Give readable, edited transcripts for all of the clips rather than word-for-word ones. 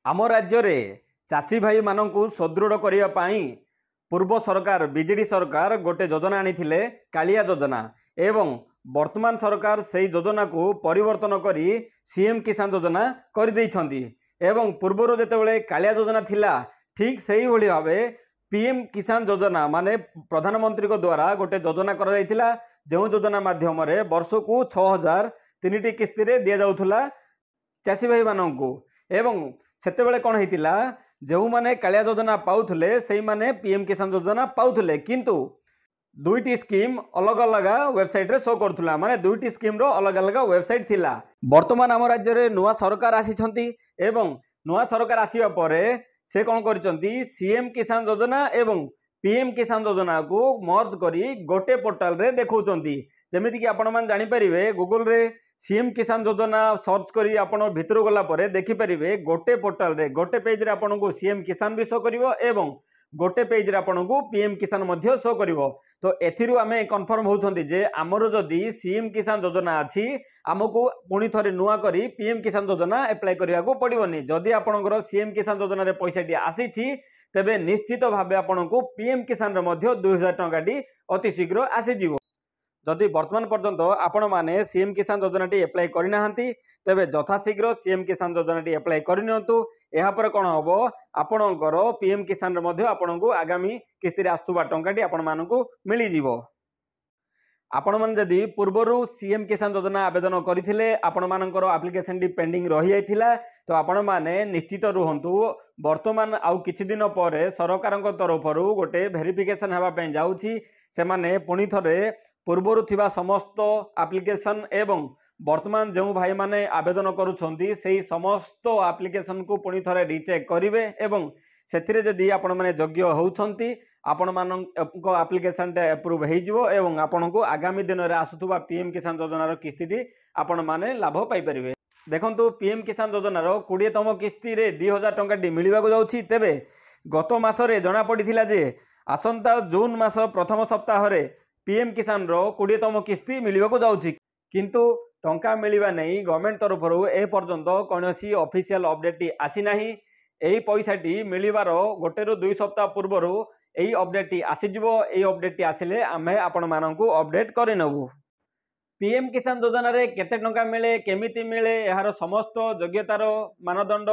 आम राज्य में चाषी भाई मानू सुदृढ़ करने पूर्व सरकार बीजेडी सरकार गोटे योजना आनी कालिया योजना एवं वर्तमान सरकार से योजना को परिवर्तन कर सीएम किसान योजना कर एवं पूर्वर जितेबाला कालिया योजना थिला ठीक से ही भाव पीएम किसान योजना माने प्रधानमंत्री को द्वारा गोटे योजना करा जो योजना माध्यम वर्ष को 6000 3टी किस्ती दि जाऊला चाषी भाई मानू एवं सेतेबेले कौन होता जो मैंने कालिया योजना पाउले से मैंने पीएम किसान योजना पाउले किंतु दुईटी स्कीम अलग अलग वेबसाइट रे शो करुला माने दुईटी स्कीम रो अलग अलग वेबसाइट थिला। वर्तमान आम राज्य में नुआ सरकार आसी एवं नुआ सरकार आसिया परे से कौन करचंती सीएम किसान योजना एवं पीएम किसान योजना को मर्ज करी गोटे पोर्टाल रे देखौचंती जेमिति कि आपण मान जानि परिबे गूगल रे सीएम किसान योजना सर्च करी आपण भितर गला परे देखि परिबे गोटे पोर्टाल रे गोटे पेज रे आपण को सीएम किसान भी शो करिवो एवं गोटे पेज रे आपण को पीएम किसान मध्य शो करिवो। तो एथिरु आमे कन्फर्म होउछंती जे हमरो जदी सीएम किसान योजना अछि हमको पुणी थरे नुआ करी पीएम किसान योजना अप्लाई करिया को पड़िबोनी। जदी आपणकर सीएम किसान योजना रे पैसाटी आसीछि तेबे निश्चित भाबे आपणको पीएम किसान रे मध्य 2000 टंकाटी अति शीघ्र आसीजिवो। जदि वर्तमान पर्यंत आपण माने सीएम किसान योजना टी अप्लाई करना तेबे यथाशीघ्र सीएम किसान योजना टी अप्लाई करनियंतु। एहा पर कोन हबो आपणकर पीएम किसान रे मध्य आपणको आगामी किस्ती रे आस्तुबा टंकाटी आपण मानकु मिली जिवो। आपण मान जदि पूर्वरु सीएम किसान योजना आवेदन करथिले आपण मानकर एप्लिकेशन टी पेंडिंग रही जाइथिला तो आपण माने निश्चित रुहंतु वर्तमान आउ किछि दिन परे सरकारक तरफरु गोटे वेरिफिकेशन हेबा पय जाउछि से माने पुणी थरे पूर्वर थिबा समस्त एप्लिकेशन एवं वर्तमान जो भाई माने आवेदन करुछंती सेही समस्त एप्लिकेशन को पुणी थरे रीचेक करिवे एवं सेथिरे जदि आपण माने योग्य होउछंती आपण मानक एप्लिकेशन टे अप्रूव हो जिवो एवं आपण को आगामी दिन रे आसुथुबा पीएम किसान योजना रो किस्ती आपण माने लाभ पाई परिवे। देखंतु पीएम किसान योजना रो 20तम किस्ती रे 2000 टंका मिलवा को जाउछि तेबे गत मासरे जना पड़िथिला जे आसंता जून मास प्रथम सप्ताह रे पीएम किसान रो 20तम किस्ती मिलवा को जाउछि किंतु टंका मिलवा नहीं गवर्नमेंट तरफरु ए पर्यंत कोनोसी ऑफिशियल अपडेट आसी नाही। एही पैसाटी मिलिबार गोटे रु 2 सप्ताह पूर्वरु एही अपडेट आसीजिवो। एही अपडेट आसिले आमे आपण माननकु अपडेट करे नबु। पीएम किसान योजना रे केते टंका मिले केमिति मिले यार समस्त योग्यतार मानदंड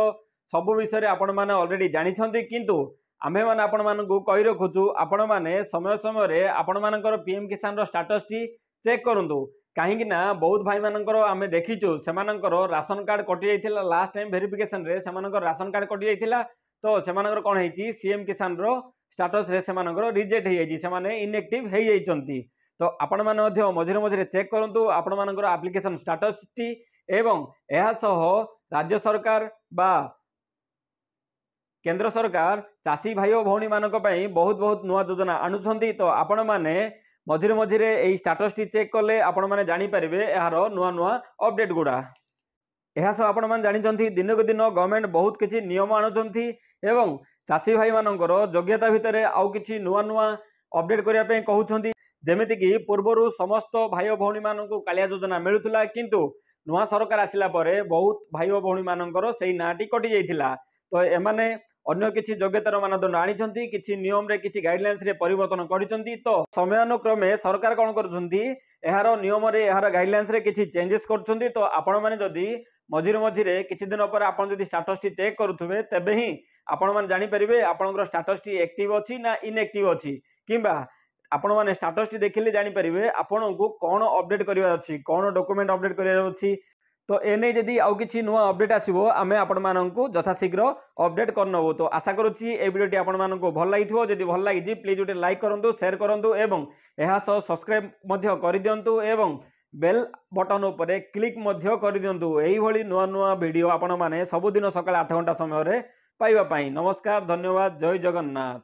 सब विषय रे आपण माने ऑलरेडी जानि छथि किंतु आमे माने आपण मानकु कहि रखुछु आपण माने समय समय रे आपण मानकर पीएम किसान रो स्टेटस टी चेक करंतु कहीं ना बहुत भाई मानकर आमे देखिछु सेमानकर राशन कार्ड कटि जाइथिला लास्ट टाइम वेरिफिकेशन रे सेमानकर राशन कार्ड कटि जाइथिला तो सेमानकर कोन हेछि सीएम किसान रो स्टेटस रे सेमानकर रिजेक्ट हे जाइछि सेमाने इनएक्टिव हे जाइछंती। तो आपण माने मध्य मझिरे मझिरे चेक करंतु आपण मानकर एप्लिकेशन स्टेटस टी एवं एहा सह राज्य सरकार बा केंद्र सरकार चाषी भाई और भौणी मानक पई बहुत बहुत नुआ योजना आणुछंती। तो आपण माने मझिरे मझिरे एई स्टेटस टी चेक कले आपण माने जानि परिबे एहार नुआ नुआ अपडेट गुडा। एहा सब आपण माने जानि छंती दिन को दिन गवर्नमेंट बहुत किछि नियम आणुछंती एवं चाषी भाई मानकर योग्यता भितरे आउ किछि नुआ नुआ अपडेट करिया पे कहउछंती जेमिति कि पूर्वरु समस्त भाई और भौणी मानकु कालिया योजना मिलुतला किंतु नुआ सरकार आसिला परे बहुत भाई और भौणी मानकर सेही नाटी कटि जाइथिला। तो एमाने अन्य किछि योग्यतार मानदंड आनिछंती किछि नियम रे किछि गाइडलाइंस रे परिवर्तन करिछंती। तो समयानुक्रमे सरकार कोन करछंती एहार नियम रे एहार गाइडलाइंस रे किछि चेंजेस करछंती। तो आपण माने जदी मझिरे मझिरे किछि दिन पर आपण जदी स्टेटस टी चेक करूथुबे तबे ही आपण माने जानि परिबे आपनकर स्टेटस टी एक्टिव अछि ना इनएक्टिव अछि किबा आपण माने स्टेटस टी देखिले जानि परिबे आपनको कोन अपडेट करिवा अछि कोन डॉक्यूमेंट अपडेट करिवा अछि। तो एने जदि आउ किछि नुआ अपडेट आसीबो आमे आपण माननकु यथाशीघ्र अपडेट करनबो। तो आशा करूछि ए वीडियोटी आपण माननकु भल लागिथिबो जदि भल लागि प्लीज उटे लाइक करंतु शेयर करंतु एवं एहा सह सब्सक्राइब मध्य करि दियंतु एवं बेल बटन उपरे क्लिक मध्य करि दियंतु। एही भली नुआ नुआ वीडियो आपण माने सबुदिन सकाळ 8 घंटा समय रे पाइबा पई। नमस्कार धन्यवाद जय जगन्नाथ।